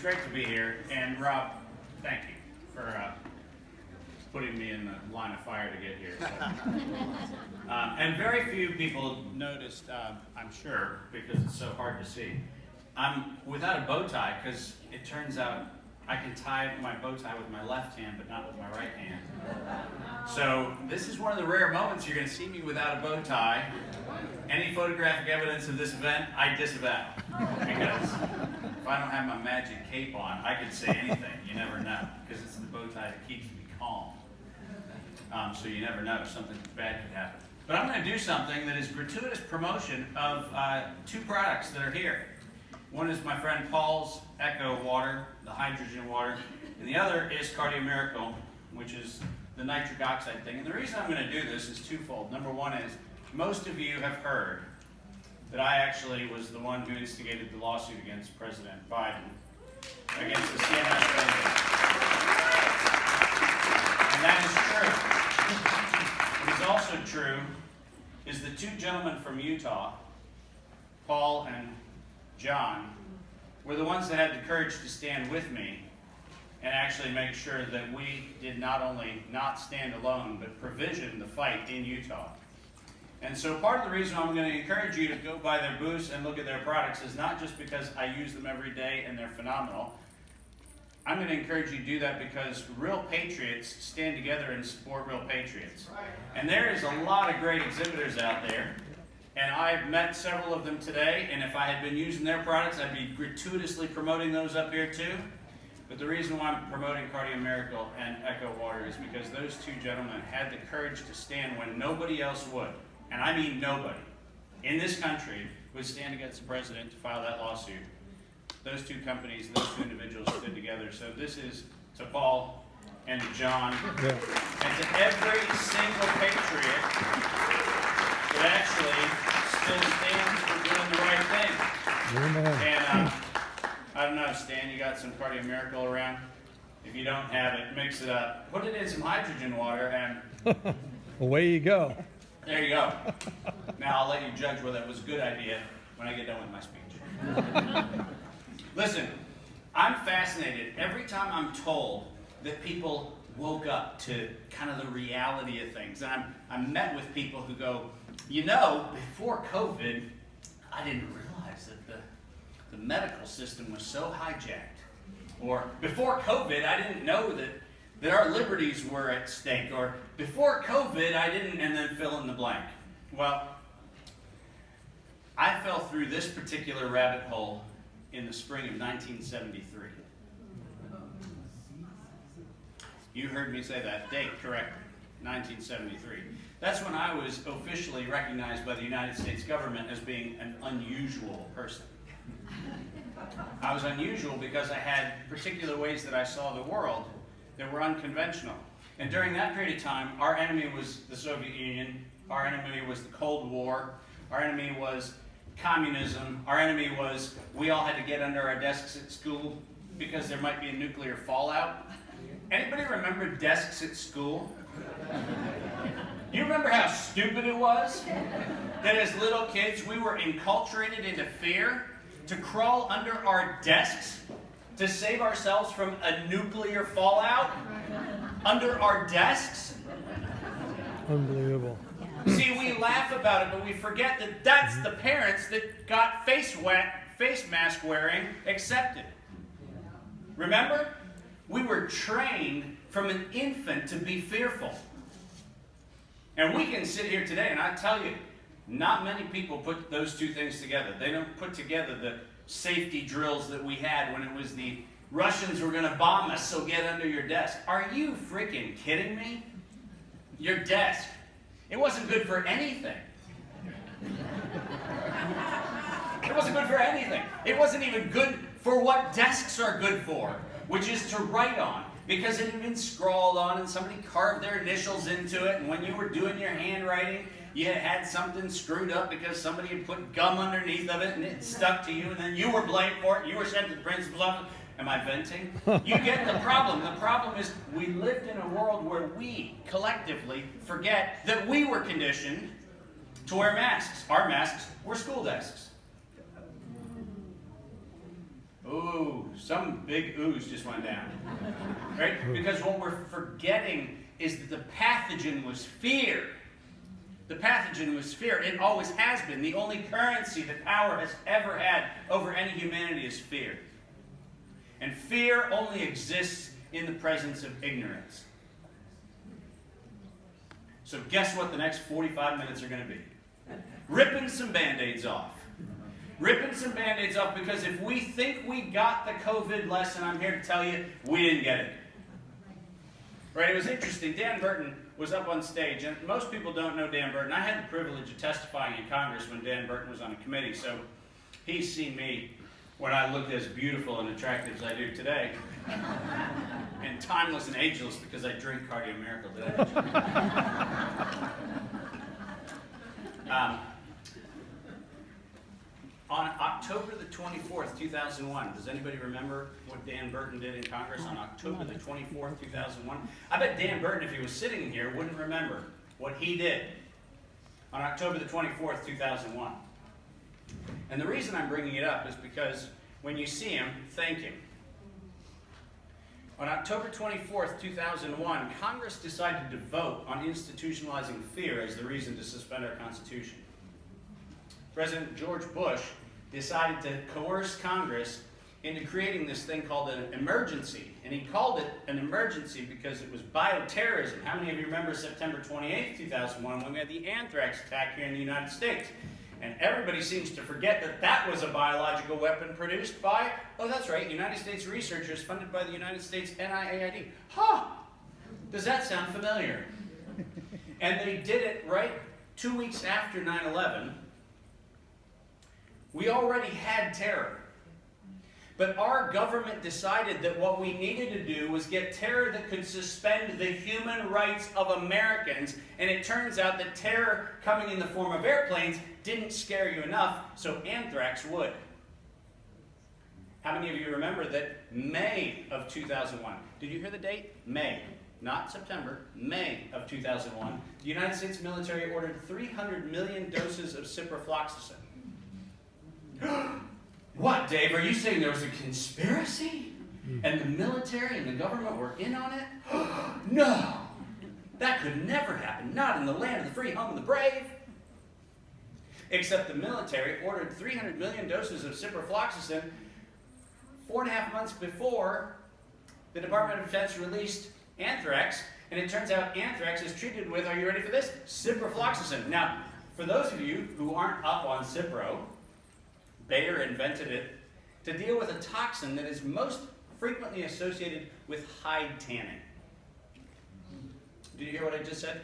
great to be here. And Rob, thank you for putting me in the line of fire to get here. So. And very few people noticed, I'm sure, because it's so hard to see. I'm without a bow tie because it turns out I can tie my bow tie with my left hand, but not with my right hand. So this is one of the rare moments you're going to see me without a bow tie. Any photographic evidence of this event, I disavow. Because if I don't have my magic cape on, I could say anything. You never know, because it's the bow tie that keeps me calm. So you never know, something bad could happen. But I'm going to do something that is gratuitous promotion of two products that are here. One is my friend Paul's Echo water, the hydrogen water, and the other is Cardio Miracle, which is the nitric oxide thing. And the reason I'm going to do this is twofold. Number one is, most of you have heard that I actually was the one who instigated the lawsuit against President Biden, against the CMS mandate. And that is true. What is also true is the two gentlemen from Utah, Paul and John, were the ones that had the courage to stand with me and actually make sure that we did not only not stand alone, but provision the fight in Utah. And so part of the reason I'm going to encourage you to go by their booths and look at their products is not just because I use them every day and they're phenomenal. I'm going to encourage you to do that because real patriots stand together and support real patriots. And there is a lot of great exhibitors out there. And I've met several of them today, and if I had been using their products, I'd be gratuitously promoting those up here too. But the reason why I'm promoting Cardio Miracle and Echo Water is because those two gentlemen had the courage to stand when nobody else would. And I mean nobody in this country would stand against the president to file that lawsuit. Those two companies, those two individuals stood together. So this is to Paul and to John, and to every single patriot that actually still stands for doing the right thing. Amen. And I don't know, Stan, you got some Cardio Miracle around? If you don't have it, mix it up. Put it in some hydrogen water and Away you go. there you go. Now I'll let you judge whether it was a good idea when I get done with my speech. Listen, I'm fascinated every time I'm told that people woke up to kind of the reality of things. And I'm met with people who go, you know, before COVID, I didn't realize that the medical system was so hijacked. Or before COVID, I didn't know that our liberties were at stake. Or before COVID, I didn't, and then fill in the blank. Well, I fell through this particular rabbit hole in the spring of 1973. You heard me say that date correctly, 1973. That's when I was officially recognized by the United States government as being an unusual person. I was unusual because I had particular ways that I saw the world that were unconventional. And during that period of time, our enemy was the Soviet Union, our enemy was the Cold War, our enemy was communism, our enemy was we all had to get under our desks at school because there might be a nuclear fallout. Anybody remember desks at school? You remember how stupid it was? That as little kids we were enculturated into fear to crawl under our desks to save ourselves from a nuclear fallout? Under our desks? Unbelievable. See, we laugh about it, but we forget that that's the parents that got face mask wearing accepted. Remember? We were trained from an infant to be fearful. And we can sit here today, and I tell you, not many people put those two things together. They don't put together the safety drills that we had when it was the Russians were going to bomb us, so get under your desk. Are you freaking kidding me? Your desk. It wasn't good for anything. It wasn't good for anything. It wasn't even good for what desks are good for, which is to write on. Because it had been scrawled on and somebody carved their initials into it, and when you were doing your handwriting, you had something screwed up because somebody had put gum underneath of it and it stuck to you, and then you were blamed for it, and you were sent to the principal's office. Am I venting? You get the problem. The problem is we lived in a world where we collectively forget that we were conditioned to wear masks. Our masks were school desks. Ooh, some big ooze just went down. Right? Because what we're forgetting is that the pathogen was fear. The pathogen was fear. It always has been. The only currency that power has ever had over any humanity is fear. And fear only exists in the presence of ignorance. So guess what the next 45 minutes are going to be? Ripping some Band-Aids off. Ripping some Band-Aids off, because if we think we got the COVID lesson, I'm here to tell you, we didn't get it. Right? It was interesting. Dan Burton was up on stage, and most people don't know Dan Burton. I had the privilege of testifying in Congress when Dan Burton was on a committee, so he's seen me when I looked as beautiful and attractive as I do today. And timeless and ageless because I drink Cardio Miracle today. On October the 24th, 2001, does anybody remember what Dan Burton did in Congress on October the 24th, 2001? I bet Dan Burton, if he was sitting in here, wouldn't remember what he did on October the 24th, 2001. And the reason I'm bringing it up is because when you see him, thank him. On October 24th, 2001, Congress decided to vote on institutionalizing fear as the reason to suspend our Constitution. President George Bush decided to coerce Congress into creating this thing called an emergency. And he called it an emergency because it was bioterrorism. How many of you remember September 28th, 2001, when we had the anthrax attack here in the United States? And everybody seems to forget that that was a biological weapon produced by, oh, that's right, United States researchers funded by the United States NIAID. Huh! Does that sound familiar? And they did it right 2 weeks after 9/11. We already had terror. But our government decided that what we needed to do was get terror that could suspend the human rights of Americans. And it turns out that terror coming in the form of airplanes didn't scare you enough, so anthrax would. How many of you remember that May of 2001? Did you hear the date? May. Not September. May of 2001. The United States military ordered 300 million doses of ciprofloxacin. What, Dave? Are you saying there was a conspiracy? And the military and the government were in on it? No! That could never happen. Not in the land of the free, home of the brave. Except the military ordered 300 million doses of ciprofloxacin 4.5 months before the Department of Defense released anthrax. And it turns out anthrax is treated with, are you ready for this? Ciprofloxacin. Now, for those of you who aren't up on Cipro, Bayer invented it to deal with a toxin that is most frequently associated with hide tanning. Did you hear what I just said?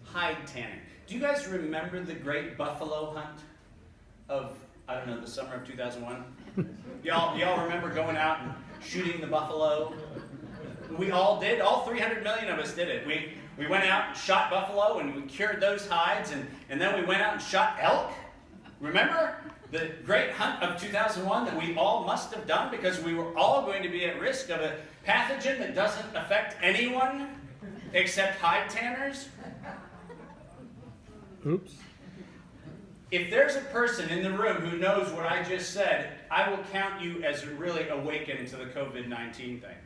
Hide tanning. Do you guys remember the great buffalo hunt of, I don't know, the summer of 2001? Y'all remember going out and shooting the buffalo? We all did. All 300 million of us did it. We went out and shot buffalo and we cured those hides, and then we went out and shot elk. Remember? The great hunt of 2001 that we all must have done because we were all going to be at risk of a pathogen that doesn't affect anyone except hide tanners. Oops. If there's a person in the room who knows what I just said, I will count you as really awakened to the COVID-19 thing.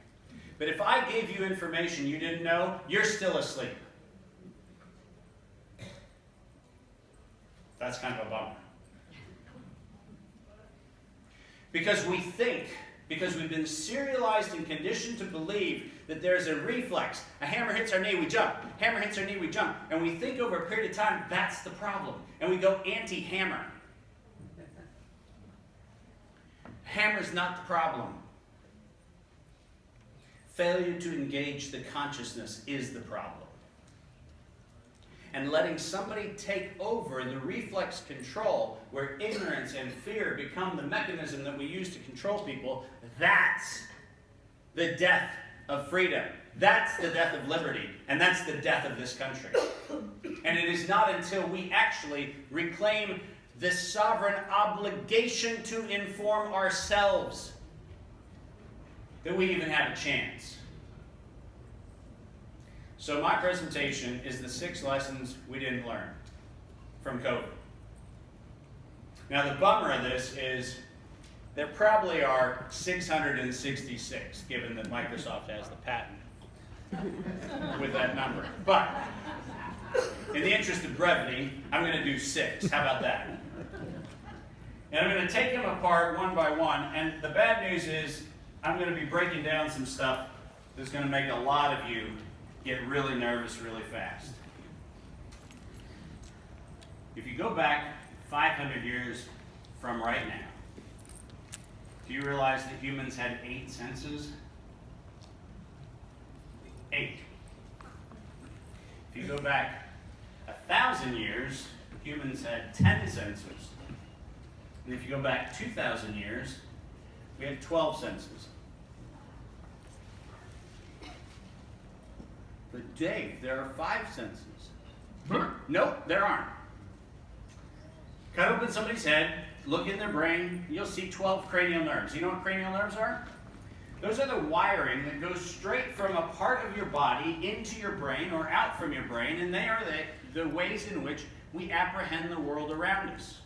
But if I gave you information you didn't know, you're still asleep. That's kind of a bummer. Because we think, because we've been serialized and conditioned to believe that there's a reflex. A hammer hits our knee, we jump. Hammer hits our knee, we jump. And we think over a period of time, that's the problem. And we go anti-hammer. Hammer's not the problem. Failure to engage the consciousness is the problem. And letting somebody take over the reflex control where ignorance and fear become the mechanism that we use to control people, that's the death of freedom. That's the death of liberty. And that's the death of this country. And it is not until we actually reclaim the sovereign obligation to inform ourselves that we even have a chance. So my presentation is the 6 lessons we didn't learn from COVID. Now the bummer of this is there probably are 666, given that Microsoft has the patent with that number. But in the interest of brevity, I'm going to do 6. How about that? And I'm going to take them apart one by one. And the bad news is I'm going to be breaking down some stuff that's going to make a lot of you get really nervous really fast. If you go back 500 years from right now, do you realize that humans had 8 senses? 8. If you go back 1,000 years, humans had 10 senses. And if you go back 2,000 years, we had 12 senses. But Dave, there are 5 senses. Nope, there aren't. Cut open somebody's head, look in their brain, you'll see 12 cranial nerves. You know what cranial nerves are? Those are the wiring that goes straight from a part of your body into your brain or out from your brain, and they are the ways in which we apprehend the world around us.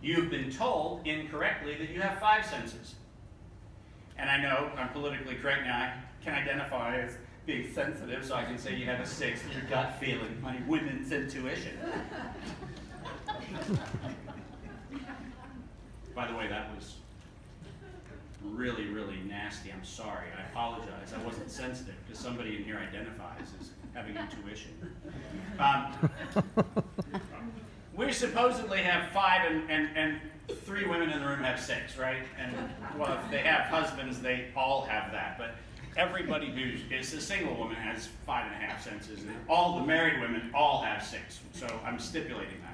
You've been told incorrectly that you have 5 senses. And I know I'm politically correct now. I can identify as being sensitive, so I can say you have a 6th, your gut feeling, my women's intuition. By the way, that was really, really nasty. I'm sorry. I apologize. I wasn't sensitive because somebody in here identifies as having intuition. We supposedly have 5 and 3 women in the room have 6, right? And well, if they have husbands, they all have that. But everybody who is a single woman has 5.5 senses, and all the married women all have 6. So I'm stipulating that.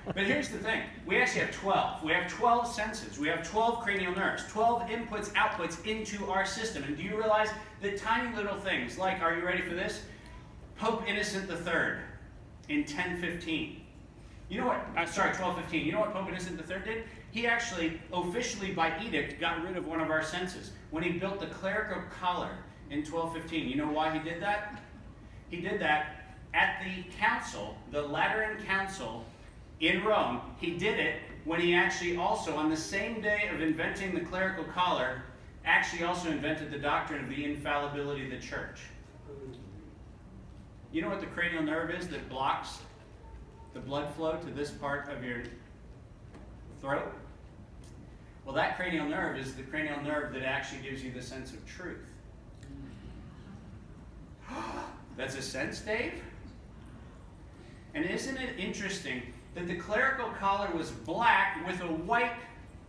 But here's the thing. We actually have 12. We have 12 senses. We have 12 cranial nerves, 12 inputs, outputs into our system. And do you realize that tiny little things like, are you ready for this? Pope Innocent III in 1015. You know what, 1215. You know what Pope Innocent III did? He actually, officially by edict, got rid of one of our senses. When he built the clerical collar in 1215. You know why he did that? He did that at the council, the Lateran Council in Rome. He did it when he actually also, on the same day of inventing the clerical collar, actually also invented the doctrine of the infallibility of the church. You know what the cranial nerve is that blocks the blood flow to this part of your throat? Well, that cranial nerve is the cranial nerve that actually gives you the sense of truth. That's a sense, Dave? And isn't it interesting that the clerical collar was black with a white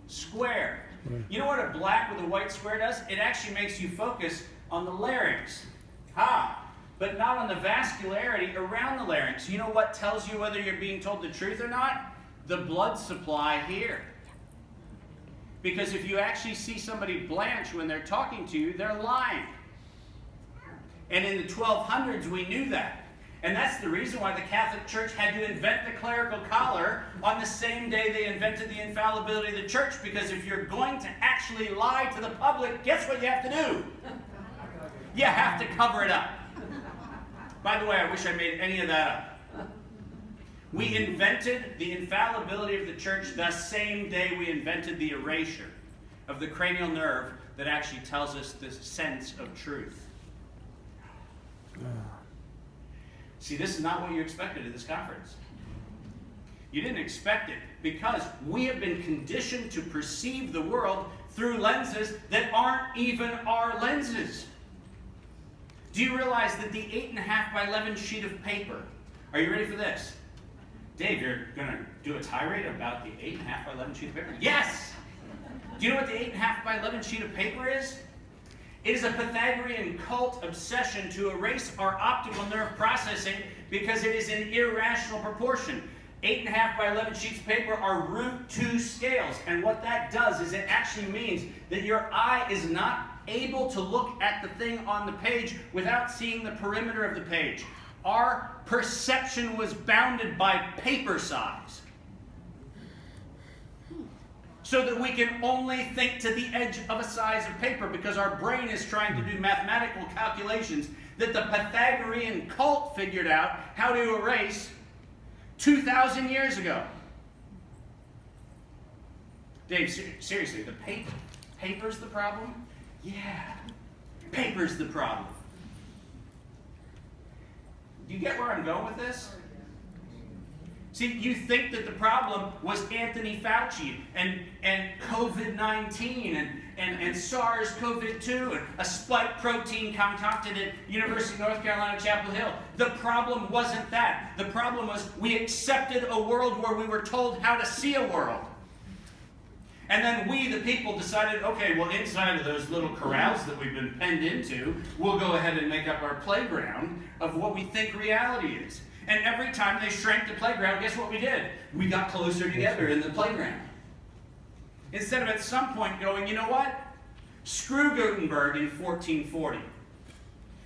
square? You know what a black with a white square does? It actually makes you focus on the larynx. But not on the vascularity around the larynx. You know what tells you whether you're being told the truth or not? The blood supply here. Because if you actually see somebody blanch when they're talking to you, they're lying. And in the 1200s, we knew that. And that's the reason why the Catholic Church had to invent the clerical collar on the same day they invented the infallibility of the church. Because if you're going to actually lie to the public, guess what you have to do? You have to cover it up. By the way, I wish I made any of that up. We invented the infallibility of the church the same day we invented the erasure of the cranial nerve that actually tells us the sense of truth. See, this is not what you expected at this conference. You didn't expect it because we have been conditioned to perceive the world through lenses that aren't even our lenses. Do you realize that the 8.5 by 11 sheet of paper, are you ready for this? Dave, you're going to do a tirade about the 8.5 by 11 sheet of paper? Yes! Do you know what the 8.5 by 11 sheet of paper is? It is a Pythagorean cult obsession to erase our optical nerve processing because it is in irrational proportion. 8.5 by 11 sheets of paper are √2 scales. And what that does is it actually means that your eye is not able to look at the thing on the page without seeing the perimeter of the page. Our perception was bounded by paper size, so that we can only think to the edge of a size of paper because our brain is trying to do mathematical calculations that the Pythagorean cult figured out how to erase 2,000 years ago. Dave, seriously, the paper's the problem? Yeah, paper's the problem. Do you get where I'm going with this? See, you think that the problem was Anthony Fauci and COVID-19 and SARS-CoV-2 and a spike protein concocted at University of North Carolina, Chapel Hill. The problem wasn't that. The problem was we accepted a world where we were told how to see a world. And then we, the people, decided, okay, well, inside of those little corrals that we've been penned into, we'll go ahead and make up our playground of what we think reality is. And every time they shrank the playground, guess what we did? We got closer together in the playground. Instead of at some point going, you know what? Screw Gutenberg in 1440.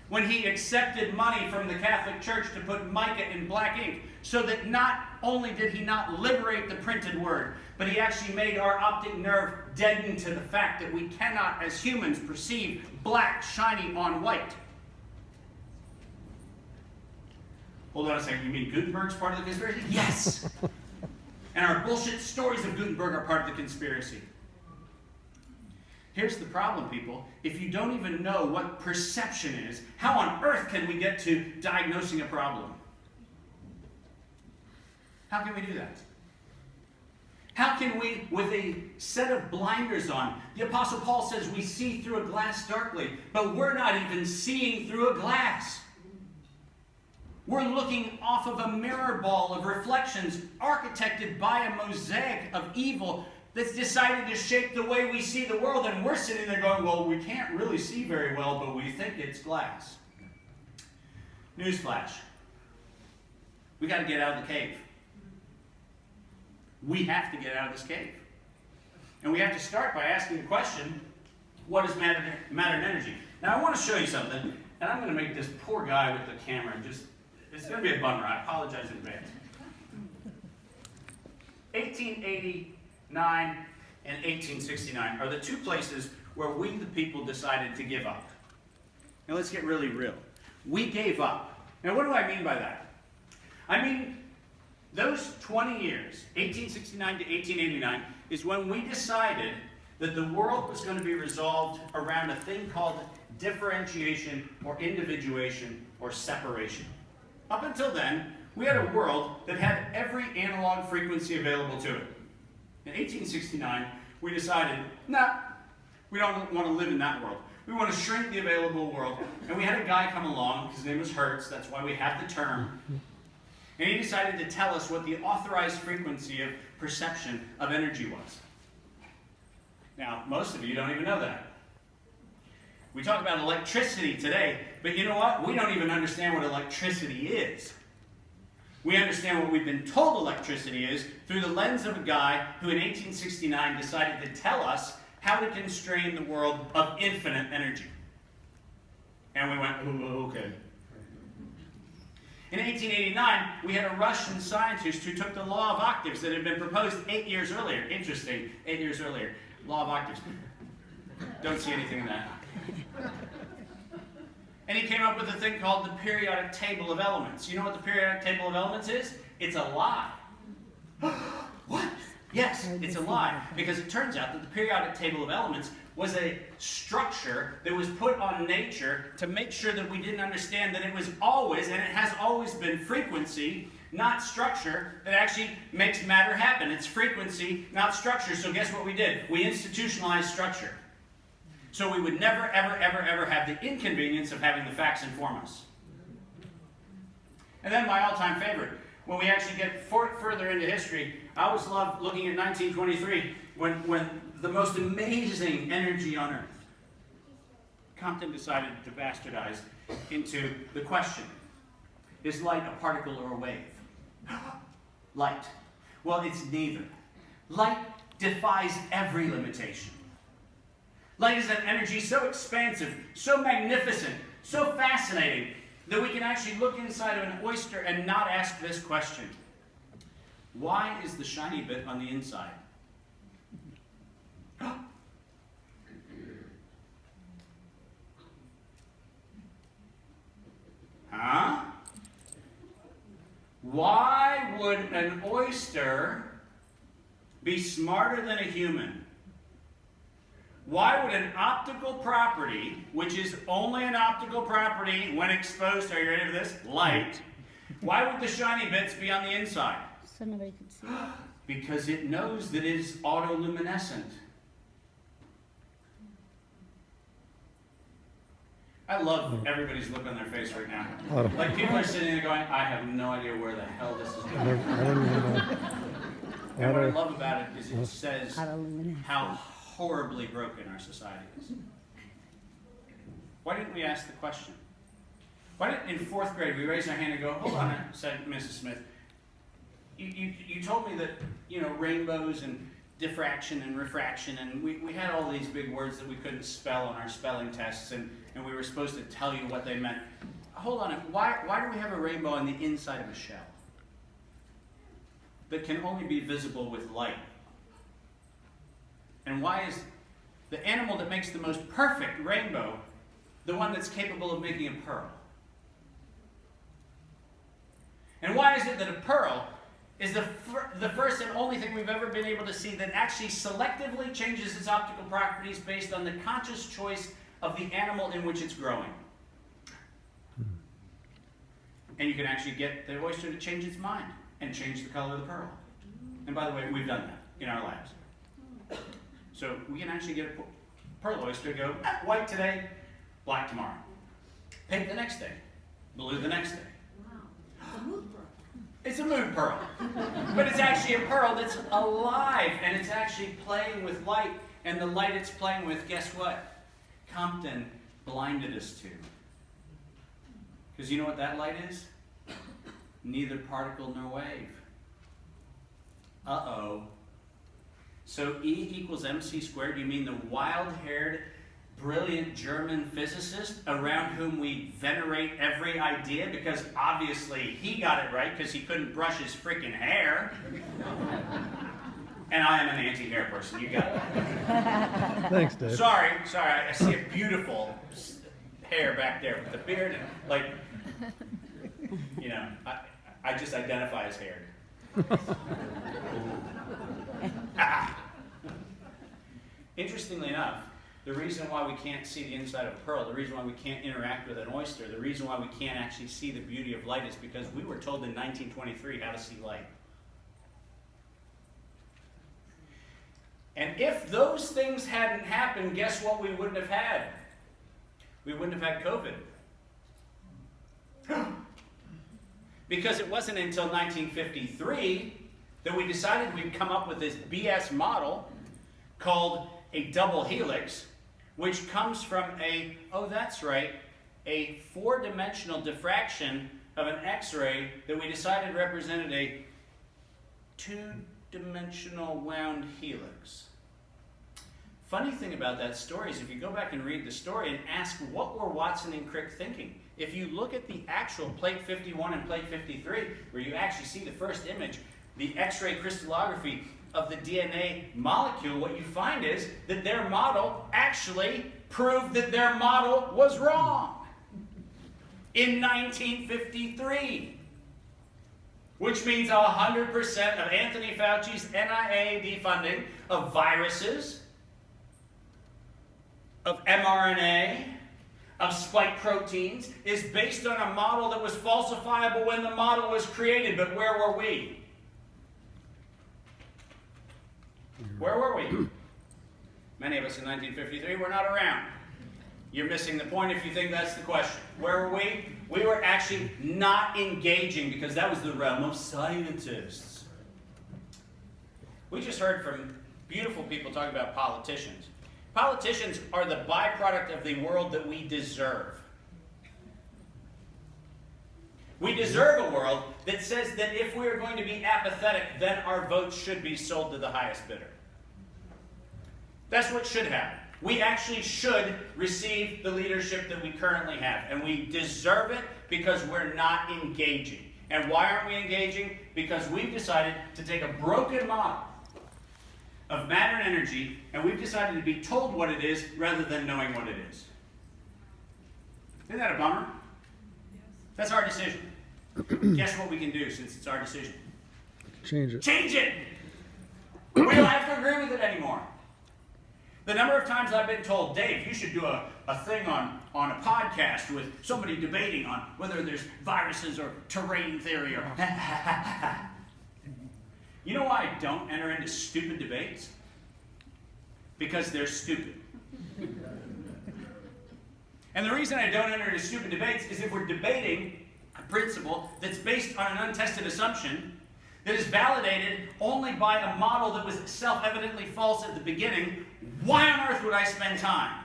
When he accepted money from the Catholic Church to put mica in black ink, so that not only did he not liberate the printed word, but he actually made our optic nerve deadened to the fact that we cannot, as humans, perceive black shiny on white. Hold on a second, you mean Gutenberg's part of the conspiracy? Yes! And our bullshit stories of Gutenberg are part of the conspiracy. Here's the problem, people. If you don't even know what perception is, how on earth can we get to diagnosing a problem? How can we do that? How can we, with a set of blinders on, the Apostle Paul says we see through a glass darkly, but we're not even seeing through a glass. We're looking off of a mirror ball of reflections architected by a mosaic of evil that's decided to shape the way we see the world, and we're sitting there going, well, we can't really see very well, but we think it's glass. Newsflash. We got to get out of the cave. We have to get out of this cave. And we have to start by asking the question, what is matter and energy? Now, I want to show you something, and I'm going to make this poor guy with the camera just, it's going to be a bummer. I apologize in advance. 1889 and 1869 are the two places where we, the people, decided to give up. Now, let's get really real. We gave up. Now, what do I mean by that? I mean, those 20 years, 1869 to 1889, is when we decided that the world was going to be resolved around a thing called differentiation or individuation or separation. Up until then, we had a world that had every analog frequency available to it. In 1869, we decided, nah, we don't want to live in that world. We want to shrink the available world. And we had a guy come along, his name was Hertz, that's why we have the term. And he decided to tell us what the authorized frequency of perception of energy was. Now, most of you don't even know that. We talk about electricity today, but you know what? We don't even understand what electricity is. We understand what we've been told electricity is through the lens of a guy who in 1869 decided to tell us how to constrain the world of infinite energy. And we went, oh, okay. In 1889, we had a Russian scientist who took the law of octaves that had been proposed 8 years earlier. Interesting, 8 years earlier. Law of octaves. Don't see anything in that. And he came up with a thing called the periodic table of elements. You know what the periodic table of elements is? It's a lie. What? Yes, it's a lie. Because it turns out that the periodic table of elements was a structure that was put on nature to make sure that we didn't understand that it was always, and it has always been, frequency, not structure, that actually makes matter happen. It's frequency, not structure. So guess what we did? We institutionalized structure. So we would never, ever, ever, ever have the inconvenience of having the facts inform us. And then my all-time favorite, when we actually get further into history, I always love looking at 1923, when the most amazing energy on Earth, Compton decided to bastardize into the question, is light a particle or a wave? Light. Well, it's neither. Light defies every limitation. Light is an energy so expansive, so magnificent, so fascinating, that we can actually look inside of an oyster and not ask this question. Why is the shiny bit on the inside? Huh? Why would an oyster be smarter than a human, why would an optical property, which is only an optical property when exposed, are you ready for this? Light. Why would the shiny bits be on the inside? So nobody could see it. Because it knows that it is autoluminescent. I love everybody's look on their face right now. Like people are sitting there going, I have no idea where the hell this is going. And what I love about it is it says how horribly broken our society is. Why didn't we ask the question? Why didn't, in 4th grade, we raise our hand and go, hold on, said Mrs. Smith, you told me that, rainbows and diffraction and refraction, and we had all these big words that we couldn't spell on our spelling tests, and we were supposed to tell you what they meant. Hold on, why do we have a rainbow on the inside of a shell that can only be visible with light? And why is the animal that makes the most perfect rainbow the one that's capable of making a pearl? And why is it that a pearl is the first and only thing we've ever been able to see that actually selectively changes its optical properties based on the conscious choice of the animal in which it's growing? And you can actually get the oyster to change its mind and change the color of the pearl. And by the way, we've done that in our labs. So we can actually get a pearl oyster to go white today, black tomorrow. Pink the next day, blue the next day. Wow, it's a mood pearl. It's a mood pearl. But it's actually a pearl that's alive, and it's actually playing with light. And the light it's playing with, guess what? Compton blinded us to. Because you know what that light is? Neither particle nor wave. Uh-oh. So E equals mc squared, you mean the wild-haired, brilliant German physicist around whom we venerate every idea because obviously he got it right because he couldn't brush his freaking hair. And I am an anti-hair person, you got it. Thanks, Dave. Sorry, I see a beautiful hair back there with the beard and I just identify as haired. Interestingly enough, the reason why we can't see the inside of a pearl, the reason why we can't interact with an oyster, the reason why we can't actually see the beauty of light is because we were told in 1923 how to see light. And if those things hadn't happened, guess what we wouldn't have had? We wouldn't have had COVID. Because it wasn't until 1953 that we decided we'd come up with this BS model called a double helix, which comes from a 4-dimensional diffraction of an X-ray that we decided represented a 2-dimensional wound helix. Funny thing about that story is if you go back and read the story and ask what were Watson and Crick thinking, if you look at the actual plate 51 and plate 53, where you actually see the first image, the X-ray crystallography of the DNA molecule, what you find is that their model actually proved that their model was wrong in 1953. Which means 100% of Anthony Fauci's NIA defunding of viruses, of mRNA, of spike proteins, is based on a model that was falsifiable when the model was created. But where were we? Where were we? Many of us in 1953 were not around. You're missing the point if you think that's the question. Where were we? We were actually not engaging because that was the realm of scientists. We just heard from beautiful people talking about politicians. Politicians are the byproduct of the world that we deserve. We deserve a world that says that if we are going to be apathetic, then our votes should be sold to the highest bidder. That's what should happen. We actually should receive the leadership that we currently have, and we deserve it because we're not engaging. And why aren't we engaging? Because we've decided to take a broken model of matter and energy, and we've decided to be told what it is rather than knowing what it is. Isn't that a bummer? That's our decision. Guess what we can do since it's our decision? Change it. Change it! We don't have to agree with it anymore. The number of times I've been told, Dave, you should do a thing on a podcast with somebody debating on whether there's viruses or terrain theory or... You know why I don't enter into stupid debates? Because they're stupid. And the reason I don't enter into stupid debates is if we're debating a principle that's based on an untested assumption that is validated only by a model that was self-evidently false at the beginning, why on earth would I spend time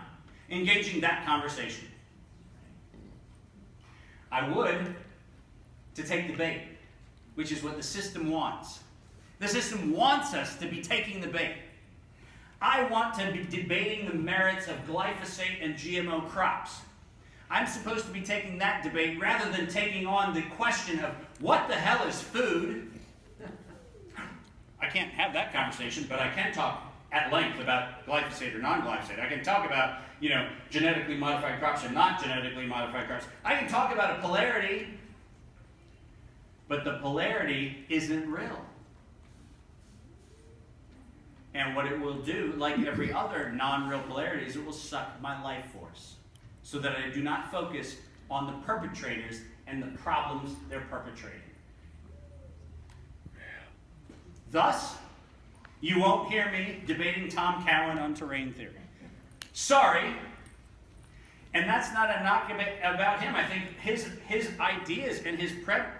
engaging that conversation? I would to take the bait, which is what the system wants. The system wants us to be taking the bait. I want to be debating the merits of glyphosate and GMO crops. I'm supposed to be taking that debate rather than taking on the question of what the hell is food. I can't have that conversation, but I can talk at length about glyphosate or non-glyphosate. I can talk about, genetically modified crops and not genetically modified crops. I can talk about a polarity, but the polarity isn't real. And what it will do, like every other non-real polarity, is it will suck my life force so that I do not focus on the perpetrators and the problems they're perpetrating. Thus, you won't hear me debating Tom Cowan on terrain theory. Sorry. And that's not a knock about him. I think his ideas and his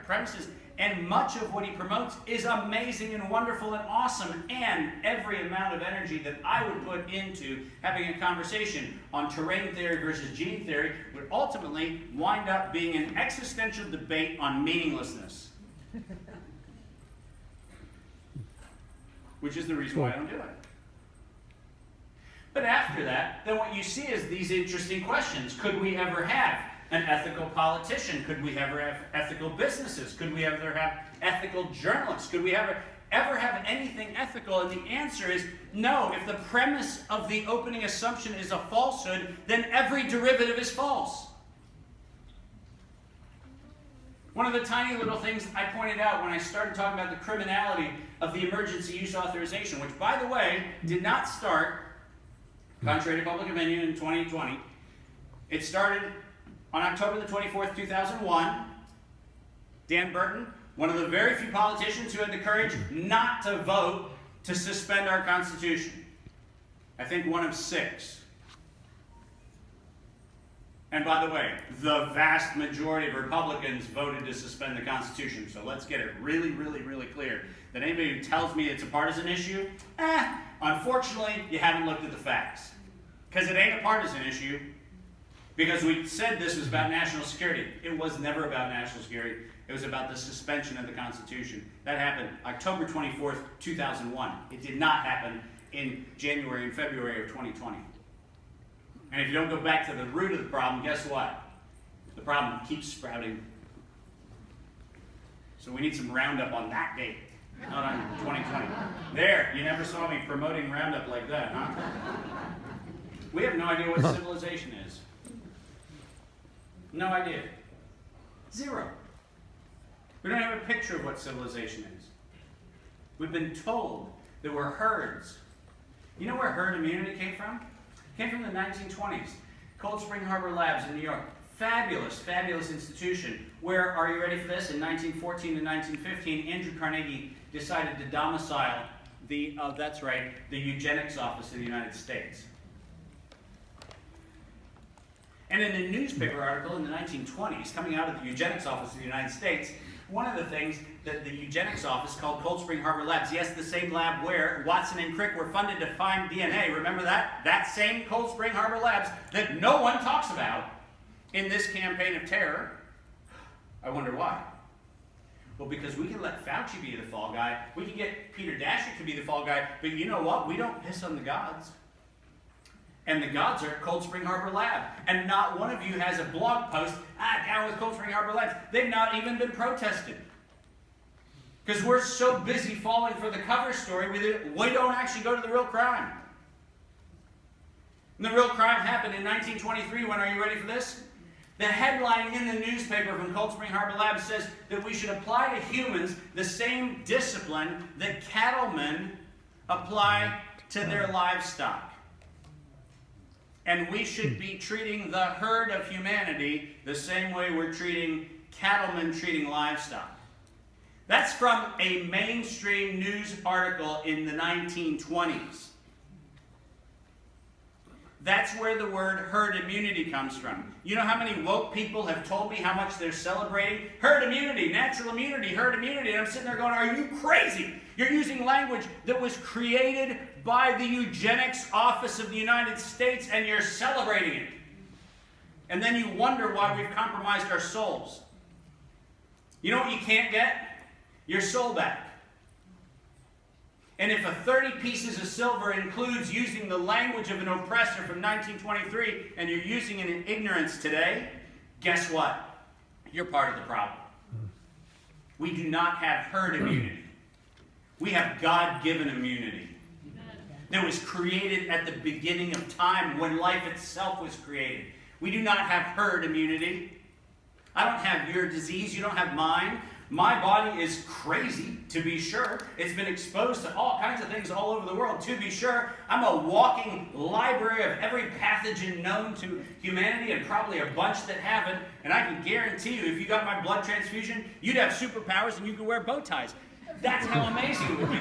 premises and much of what he promotes is amazing and wonderful and awesome. And every amount of energy that I would put into having a conversation on terrain theory versus gene theory would ultimately wind up being an existential debate on meaninglessness. Which is the reason why I don't do it. But after that, then what you see is these interesting questions. Could we ever have an ethical politician? Could we ever have ethical businesses? Could we ever have ethical journalists? Could we ever have anything ethical? And the answer is no. If the premise of the opening assumption is a falsehood, then every derivative is false. One of the tiny little things I pointed out when I started talking about the criminality of the emergency use authorization, which, by the way, did not start, contrary to public opinion, in 2020. It started on October the 24th, 2001. Dan Burton, one of the very few politicians who had the courage not to vote to suspend our Constitution. I think one of 6. And by the way, the vast majority of Republicans voted to suspend the Constitution. So let's get it really, really, really clear that anybody who tells me it's a partisan issue, unfortunately, you haven't looked at the facts. Because it ain't a partisan issue. Because we said this was about national security. It was never about national security. It was about the suspension of the Constitution. That happened October 24th, 2001. It did not happen in January and February of 2020. And if you don't go back to the root of the problem, guess what? The problem keeps sprouting. So we need some Roundup on that date, not on 2020. There, you never saw me promoting Roundup like that, huh? We have no idea what civilization is. No idea. 0. We don't have a picture of what civilization is. We've been told that we're herds. You know where herd immunity came from? It came from the 1920s. Cold Spring Harbor Labs in New York. Fabulous, fabulous institution where, are you ready for this? In 1914 and 1915, Andrew Carnegie decided to domicile the Eugenics office in the United States. And in a newspaper article in the 1920s, coming out of the Eugenics office in the United States, one of the things that the Eugenics office called Cold Spring Harbor Labs, yes, the same lab where Watson and Crick were funded to find DNA, remember that? That same Cold Spring Harbor Labs that no one talks about in this campaign of terror. I wonder why. Well, because we can let Fauci be the fall guy, we can get Peter Daszak to be the fall guy, but you know what? We don't piss on the gods. And the gods are at Cold Spring Harbor Lab. And not one of you has a blog post, down with Cold Spring Harbor Labs. They've not even been protested. Because we're so busy falling for the cover story, we don't actually go to the real crime. And the real crime happened in 1923 when, are you ready for this? The headline in the newspaper from Cold Spring Harbor Labs says that we should apply to humans the same discipline that cattlemen apply to their livestock. And we should be treating the herd of humanity the same way we're treating cattlemen treating livestock. That's from a mainstream news article in the 1920s. That's where the word herd immunity comes from. You know how many woke people have told me how much they're celebrating? Herd immunity, natural immunity, herd immunity. And I'm sitting there going, are you crazy? You're using language that was created by the Eugenics Office of the United States, and you're celebrating it. And then you wonder why we've compromised our souls. You know what you can't get? Your soul back. And if a 30 pieces of silver includes using the language of an oppressor from 1923, and you're using it in ignorance today, guess what? You're part of the problem. We do not have herd immunity. We have God-given immunity that was created at the beginning of time when life itself was created. We do not have herd immunity. I don't have your disease. You don't have mine. My body is crazy, to be sure. It's been exposed to all kinds of things all over the world, to be sure. I'm a walking library of every pathogen known to humanity, and probably a bunch that haven't. And I can guarantee you, if you got my blood transfusion, you'd have superpowers and you could wear bow ties. That's how amazing it would be.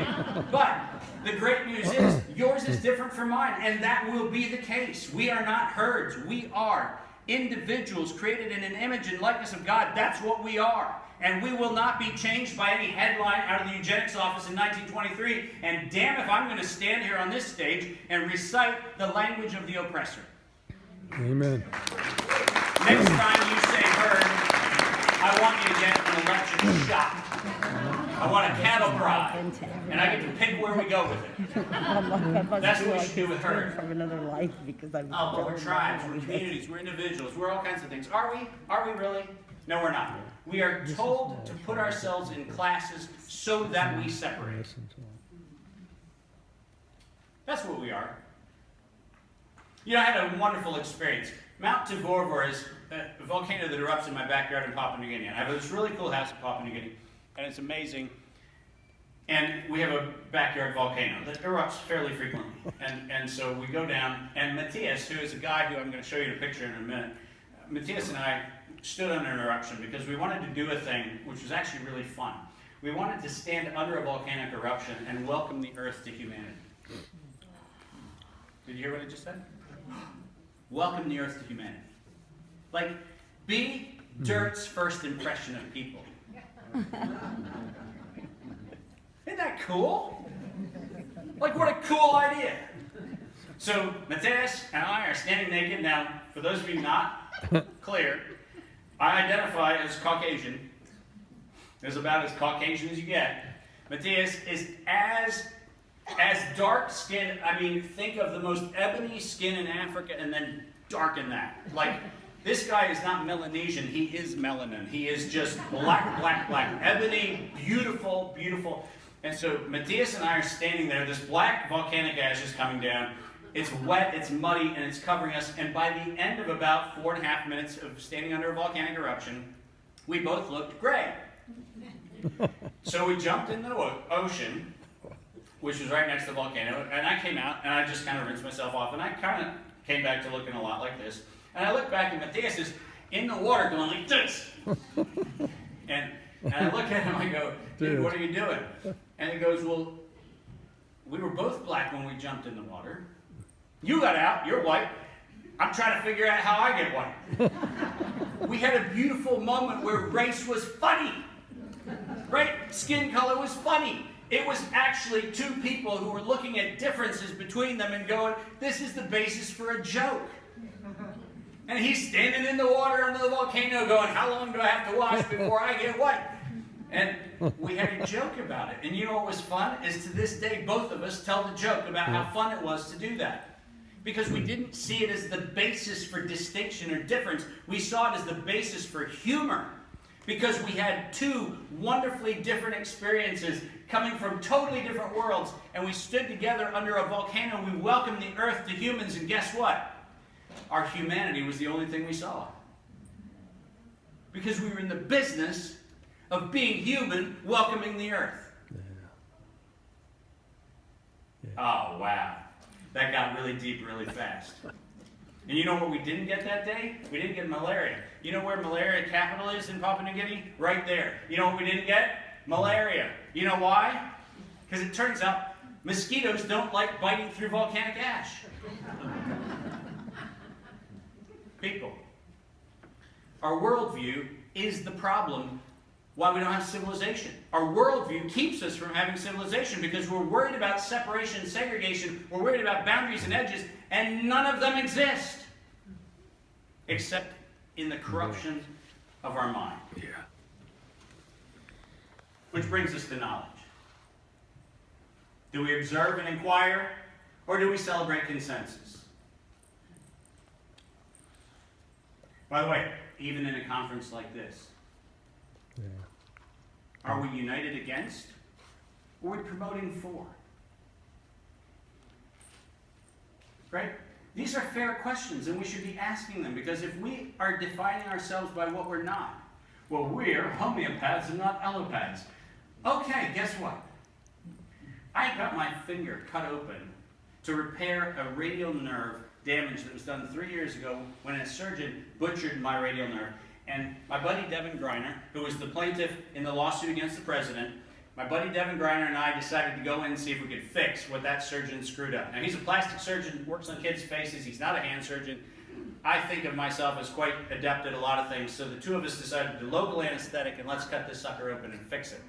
But the great news is, yours is different from mine, and that will be the case. We are not herds. We are individuals created in an image and likeness of God. That's what we are. And we will not be changed by any headline out of the Eugenics Office in 1923. And damn if I'm going to stand here on this stage and recite the language of the oppressor. Amen. Next time you say herd, I want you to get an election shot. I want a cattle prod. And I get to pick where we go with it. That's what we should do with herd. From another life because I'm. Oh, but we're tribes, we're communities, we're individuals, we're all kinds of things. Are we? Are we really? No, we're not. We are told to put ourselves in classes so that we separate. That's what we are. You know, I had a wonderful experience. Mount Tvorvor is a volcano that erupts in my backyard in Papua New Guinea. I have this really cool house in Papua New Guinea, and it's amazing. And we have a backyard volcano that erupts fairly frequently. And so we go down, and Matthias, who is a guy who I'm going to show you the picture in a minute, Matthias and I stood under an eruption because we wanted to do a thing which was actually really fun. We wanted to stand under a volcanic eruption and welcome the earth to humanity. Did you hear what I just said? Welcome the earth to humanity. Like, be dirt's first impression of people. Isn't that cool? Like, what a cool idea. So, Matthias and I are standing naked. Now, for those of you not clear, I identify as Caucasian. As about as Caucasian as you get. Matthias is as dark skinned. I mean, think of the most ebony skin in Africa and then darken that. Like, this guy is not Melanesian, he is melanin. He is just black, black, black. Ebony, beautiful, beautiful. And so Matthias and I are standing there. This black volcanic ash is coming down. It's wet, it's muddy, and it's covering us. And by the end of about 4.5 minutes of standing under a volcanic eruption, we both looked gray. So we jumped in the ocean, which was right next to the volcano, and I came out, and I just kind of rinsed myself off, and I kind of came back to looking a lot like this. And I look back, and Matthias is in the water going like this. And I look at him, I go, dude, what are you doing? And he goes, well, we were both black when we jumped in the water. You got out, you're white. I'm trying to figure out how I get white. We had a beautiful moment where race was funny. Right? Skin color was funny. It was actually two people who were looking at differences between them and going, this is the basis for a joke. And he's standing in the water under the volcano going, how long do I have to wash before I get white? And we had a joke about it. And you know what was fun? Is to this day, both of us tell the joke about how fun it was to do that. Because we didn't see it as the basis for distinction or difference. We saw it as the basis for humor. Because we had two wonderfully different experiences coming from totally different worlds. And we stood together under a volcano. We welcomed the earth to humans. And guess what? Our humanity was the only thing we saw. Because we were in the business of being human, welcoming the earth. Oh, wow. That got really deep really fast. And you know what we didn't get that day? We didn't get malaria. You know where malaria capital is in Papua New Guinea? Right there. You know what we didn't get? Malaria. You know why? Because it turns out mosquitoes don't like biting through volcanic ash. People, our worldview is the problem why we don't have civilization. Our worldview keeps us from having civilization because we're worried about separation and segregation, we're worried about boundaries and edges, and none of them exist except in the corruption of our mind. Yeah. Which brings us to knowledge. Do we observe and inquire, or do we celebrate consensus? By the way, even in a conference like this, Yeah. are we united against, or are we promoting for? Right? These are fair questions, and we should be asking them, because if we are defining ourselves by what we're not, well, we're homeopaths and not allopaths. Okay, guess what? I got my finger cut open to repair a radial nerve damage that was done 3 years ago when a surgeon butchered my radial nerve. And my buddy Devin Griner, who was the plaintiff in the lawsuit against the president, my buddy Devin Griner and I decided to go in and see if we could fix what that surgeon screwed up. Now, he's a plastic surgeon, works on kids' faces. He's not a hand surgeon. I think of myself as quite adept at a lot of things, so the two of us decided to do local anesthetic and let's cut this sucker open and fix it.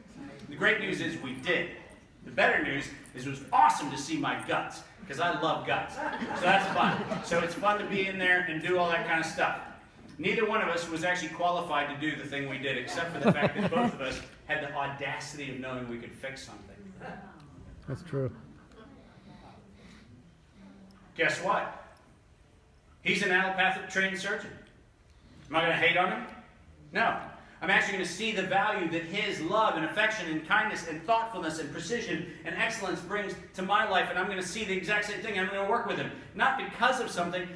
The great news is we did. The better news is it was awesome to see my guts, because I love guts. So that's fun. So it's fun to be in there and do all that kind of stuff. Neither one of us was actually qualified to do the thing we did, except for the fact that both of us had the audacity of knowing we could fix something. That's true. Guess what? He's an allopathic trained surgeon. Am I going to hate on him? No. I'm actually going to see the value that his love and affection and kindness and thoughtfulness and precision and excellence brings to my life, and I'm going to see the exact same thing. I'm going to work with him. Not because of something.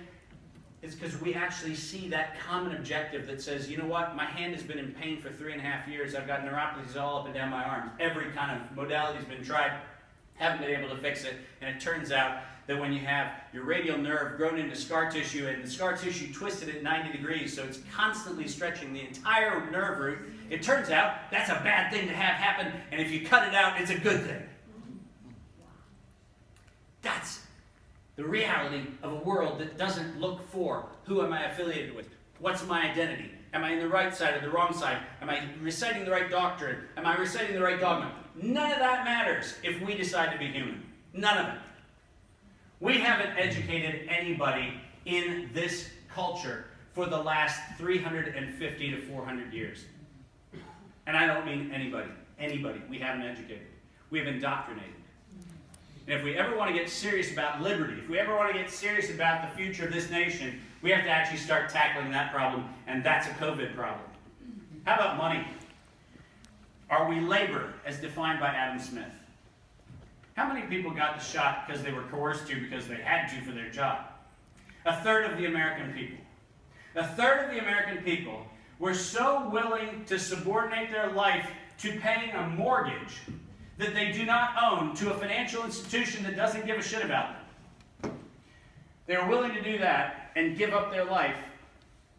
It's because we actually see that common objective that says, you know what, my hand has been in pain for 3.5 years. I've got neuropathies all up and down my arms. Every kind of modality has been tried. Haven't been able to fix it. And it turns out that when you have your radial nerve grown into scar tissue and the scar tissue twisted at 90 degrees, so it's constantly stretching the entire nerve root, it turns out that's a bad thing to have happen, and if you cut it out, it's a good thing. That's the reality of a world that doesn't look for who am I affiliated with? What's my identity? Am I in the right side or the wrong side? Am I reciting the right doctrine? Am I reciting the right dogma? None of that matters if we decide to be human. None of it. We haven't educated anybody in this culture for the last 350 to 400 years. And I don't mean anybody. Anybody. We haven't educated. We have indoctrinated. And if we ever want to get serious about liberty, if we ever want to get serious about the future of this nation, we have to actually start tackling that problem, and that's a COVID problem. How about money? Are we labor as defined by Adam Smith? How many people got the shot because they were coerced to because they had to for their job? 1/3 of the American people. 1/3 of the American people were so willing to subordinate their life to paying a mortgage that they do not own to a financial institution that doesn't give a shit about them. They're willing to do that and give up their life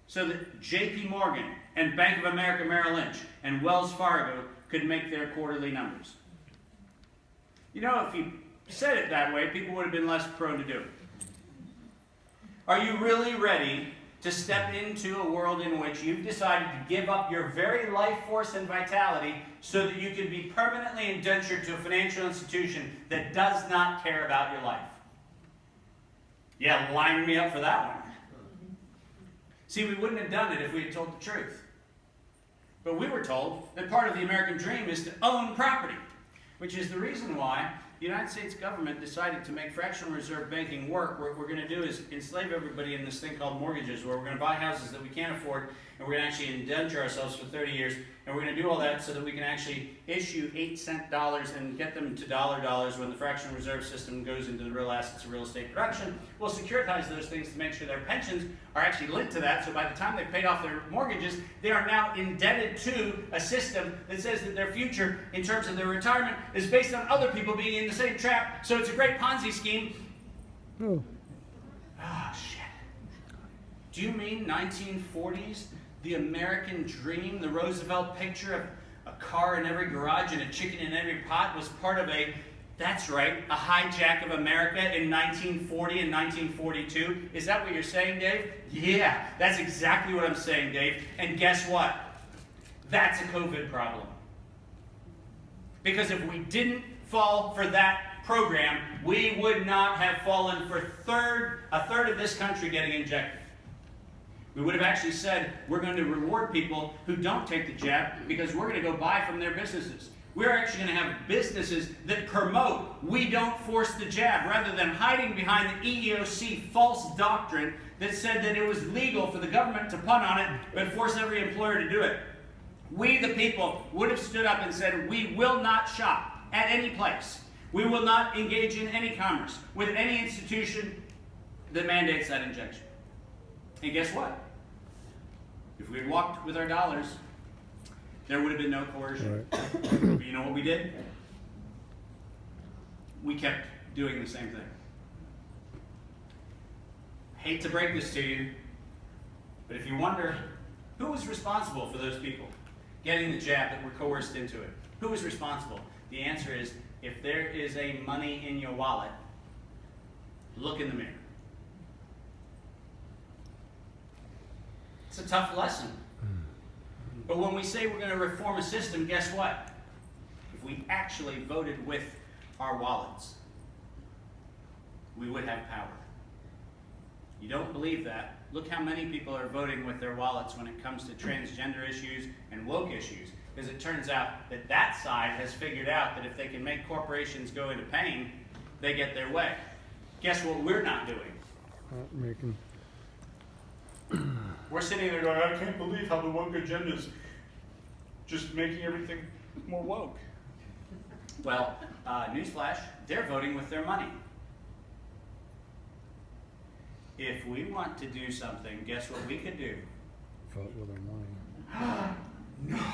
so that J.P. Morgan and Bank of America Merrill Lynch and Wells Fargo could make their quarterly numbers. You know, if you said it that way, people would have been less prone to do it. Are you really ready to step into a world in which you've decided to give up your very life force and vitality so that you can be permanently indentured to a financial institution that does not care about your life? Yeah, line me up for that one. See, we wouldn't have done it if we had told the truth. But we were told that part of the American dream is to own property, which is the reason why the United States government decided to make fractional reserve banking work. What we're going to do is enslave everybody in this thing called mortgages, where we're going to buy houses that we can't afford, and we're going to actually indenture ourselves for 30 years, and we're going to do all that so that we can actually issue 8-cent dollars and get them to dollar dollars when the fractional reserve system goes into the real assets of real estate production. We'll securitize those things to make sure their pensions are actually linked to that, so by the time they've paid off their mortgages, they are now indebted to a system that says that their future, in terms of their retirement, is based on other people being the same trap. So it's a great Ponzi scheme. Oh, Ah, shit. Do you mean 1940s? The American dream, the Roosevelt picture of a car in every garage and a chicken in every pot was part of that's right, a hijack of America in 1940 and 1942? Is that what you're saying, Dave? Yeah, that's exactly what I'm saying, Dave. And guess what? That's a COVID problem. Because if we didn't fall for that program, we would not have fallen for a third of this country getting injected. We would have actually said, we're going to reward people who don't take the jab because we're going to go buy from their businesses. We're actually going to have businesses that promote, we don't force the jab, rather than hiding behind the EEOC false doctrine that said that it was legal for the government to punt on it, but force every employer to do it. We, the people, would have stood up and said, we will not shop at any place. We will not engage in any commerce with any institution that mandates that injection. And guess what? If we had walked with our dollars, there would have been no coercion. right. But you know what we did? We kept doing the same thing. Hate to break this to you, but if you wonder, who was responsible for those people getting the jab that were coerced into it? Who was responsible? The answer is, if there is a money in your wallet, look in the mirror. It's a tough lesson. But when we say we're going to reform a system, guess what? If we actually voted with our wallets, we would have power. You don't believe that? Look how many people are voting with their wallets when it comes to transgender issues and woke issues. Because it turns out that that side has figured out that if they can make corporations go into pain, they get their way. Guess what we're not doing? Not making. We're sitting there going, I can't believe how the woke agenda is just making everything more woke. Well, newsflash, they're voting with their money. If we want to do something, guess what we could do? Vote with our money. No.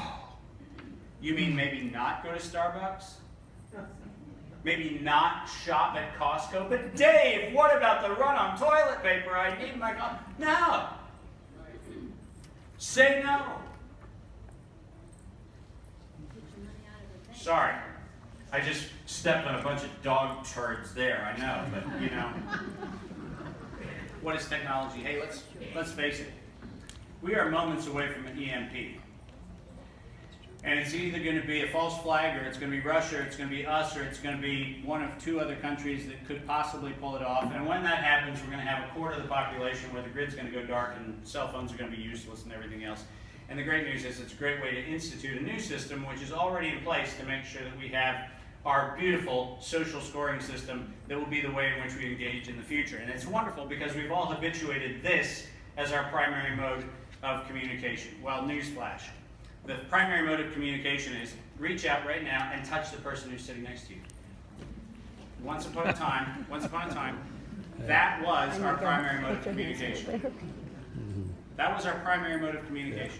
You mean maybe not go to Starbucks? Maybe not shop at Costco? But Dave, what about the run on toilet paper? I need my... No. Say no. Sorry. I just stepped on a bunch of dog turds there, I know, but you know. What is technology? Hey, let's face it. We are moments away from an EMP. And it's either going to be a false flag, or it's going to be Russia, or it's going to be us, or it's going to be one of two other countries that could possibly pull it off. And when that happens, we're going to have a quarter of the population where the grid's going to go dark and cell phones are going to be useless and everything else. And the great news is it's a great way to institute a new system which is already in place to make sure that we have our beautiful social scoring system that will be the way in which we engage in the future. And it's wonderful because we've all habituated this as our primary mode of communication. Well, newsflash. The primary mode of communication is reach out right now and touch the person who's sitting next to you. Once upon a time, that was our primary mode of communication. That was our primary mode of communication.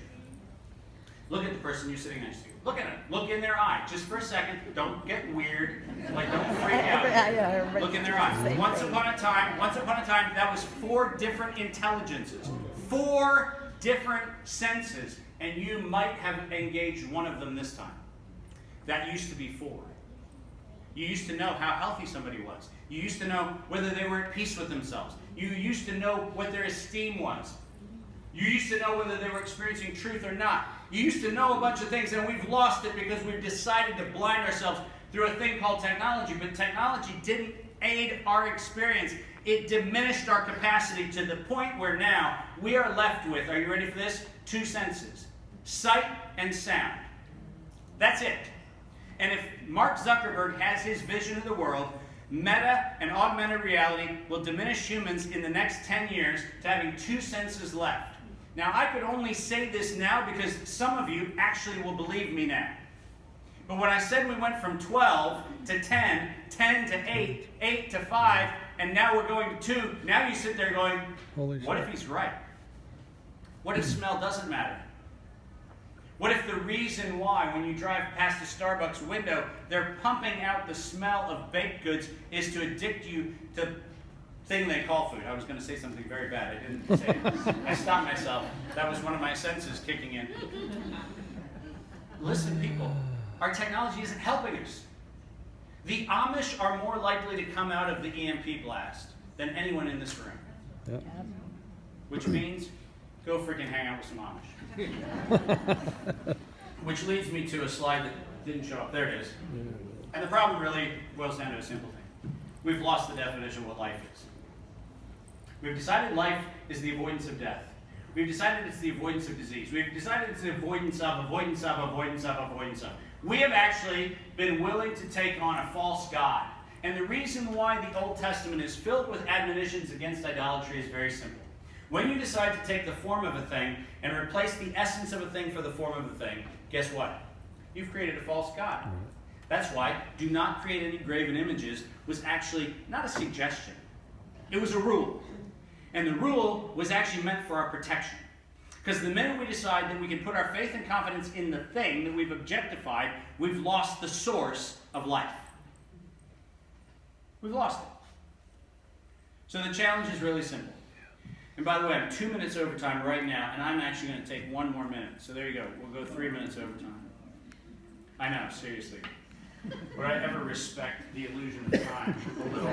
Look at the person you're sitting next to. Look at them. Look in their eye. Just for a second. Don't get weird. Like, don't freak out. Look in their eye. Once upon a time, that was 4 different intelligences. 4 different senses. And you might have engaged one of them this time. That used to be 4. You used to know how healthy somebody was. You used to know whether they were at peace with themselves. You used to know what their esteem was. You used to know whether they were experiencing truth or not. You used to know a bunch of things, and we've lost it because we've decided to blind ourselves through a thing called technology. But technology didn't aid our experience. It diminished our capacity to the point where now we are left with, are you ready for this? 2 senses. Sight and sound. That's it. And if Mark Zuckerberg has his vision of the world, meta and augmented reality will diminish humans in the next 10 years to having 2 senses left. Now, I could only say this now because some of you actually will believe me now. But when I said we went from 12 to 10, 10 to 8, 8 to 5, and now we're going to 2, now you sit there going, what if he's right? What if smell doesn't matter? What if the reason why, when you drive past a Starbucks window, they're pumping out the smell of baked goods is to addict you to thing they call food? I was going to say something very bad. I didn't say it. I stopped myself. That was one of my senses kicking in. Listen, people, our technology isn't helping us. The Amish are more likely to come out of the EMP blast than anyone in this room. Yep. Which means, go freaking hang out with some Amish. Which leads me to a slide that didn't show up. There it is. And the problem really boils down to a simple thing. We've lost the definition of what life is. We've decided life is the avoidance of death. We've decided it's the avoidance of disease. We've decided it's the avoidance of. We have actually been willing to take on a false god. And the reason why the Old Testament is filled with admonitions against idolatry is very simple. When you decide to take the form of a thing and replace the essence of a thing for the form of a thing, guess what? You've created a false god. That's why do not create any graven images was actually not a suggestion. It was a rule. And the rule was actually meant for our protection. Because the minute we decide that we can put our faith and confidence in the thing that we've objectified, we've lost the source of life. We've lost it. So the challenge is really simple. And by the way, I'm 2 minutes overtime right now, and I'm actually going to take 1 more minute. So there you go. We'll go 3 minutes overtime. I know, seriously. Would I ever respect the illusion of time a little?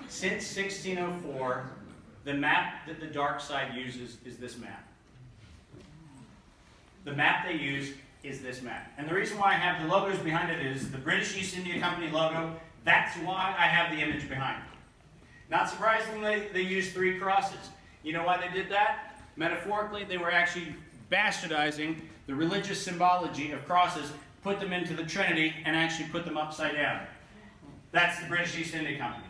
Since 1604, the map that the dark side uses is this map. The map they use is this map. And the reason why I have the logos behind it is the British East India Company logo. That's why I have the image behind it. Not surprisingly, they used 3 crosses. You know why they did that? Metaphorically, they were actually bastardizing the religious symbology of crosses, put them into the Trinity, and actually put them upside down. That's the British East India Company.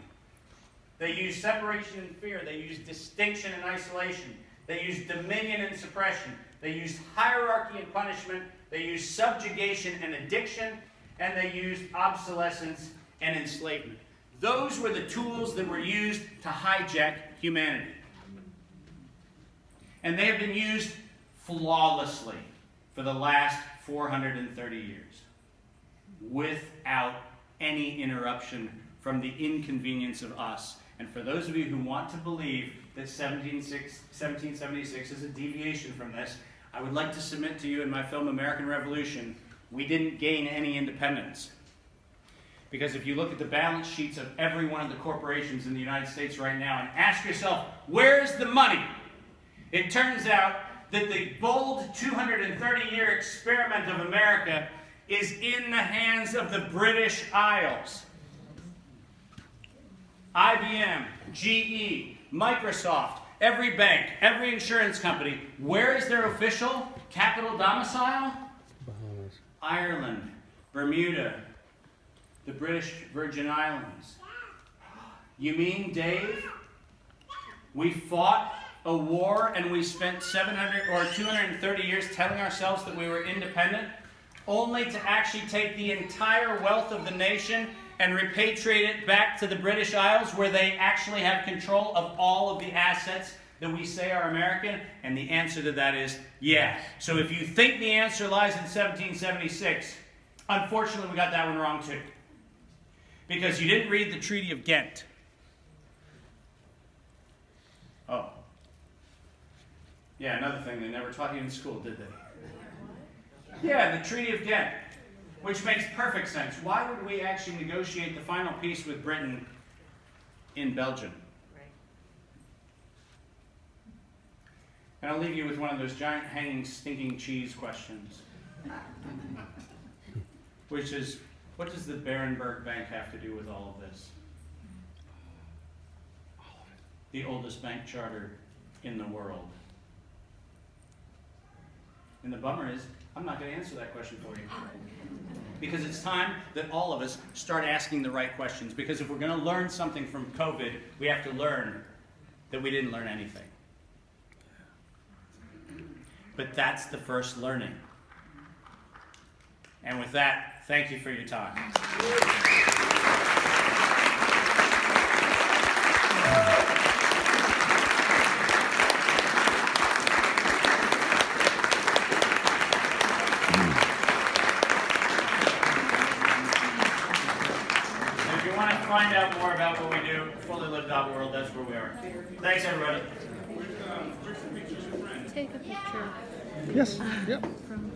They used separation and fear. They used distinction and isolation. They used dominion and suppression. They used hierarchy and punishment. They used subjugation and addiction. And they used obsolescence and enslavement. Those were the tools that were used to hijack humanity. And they have been used flawlessly for the last 430 years, without any interruption from the inconvenience of us. And for those of you who want to believe that 1776 is a deviation from this, I would like to submit to you in my film American Revolution, we didn't gain any independence. Because if you look at the balance sheets of every one of the corporations in the United States right now and ask yourself, where's the money? It turns out that the bold 230-year experiment of America is in the hands of the British Isles. IBM, GE, Microsoft, every bank, every insurance company, where is their official capital domicile? Bahamas. Ireland, Bermuda, the British Virgin Islands. You mean, Dave, we fought a war and we spent 700 or 230 years telling ourselves that we were independent, only to actually take the entire wealth of the nation and repatriate it back to the British Isles, where they actually have control of all of the assets that we say are American? And the answer to that is yeah. So if you think the answer lies in 1776, unfortunately we got that one wrong too. Because you didn't read the Treaty of Ghent. Oh. Yeah, another thing they never taught you in school, did they? Yeah, the Treaty of Ghent, which makes perfect sense. Why would we actually negotiate the final peace with Britain in Belgium? And I'll leave you with one of those giant hanging stinking cheese questions. Which is, what does the Berenberg Bank have to do with all of this? The oldest bank charter in the world. And the bummer is, I'm not going to answer that question for you. Because it's time that all of us start asking the right questions. Because if we're going to learn something from COVID, we have to learn that we didn't learn anything. But that's the first learning. And with that, thank you for your time. fully lived out world, that's where we are. Thanks, everybody. Take a picture Yes. Yep. from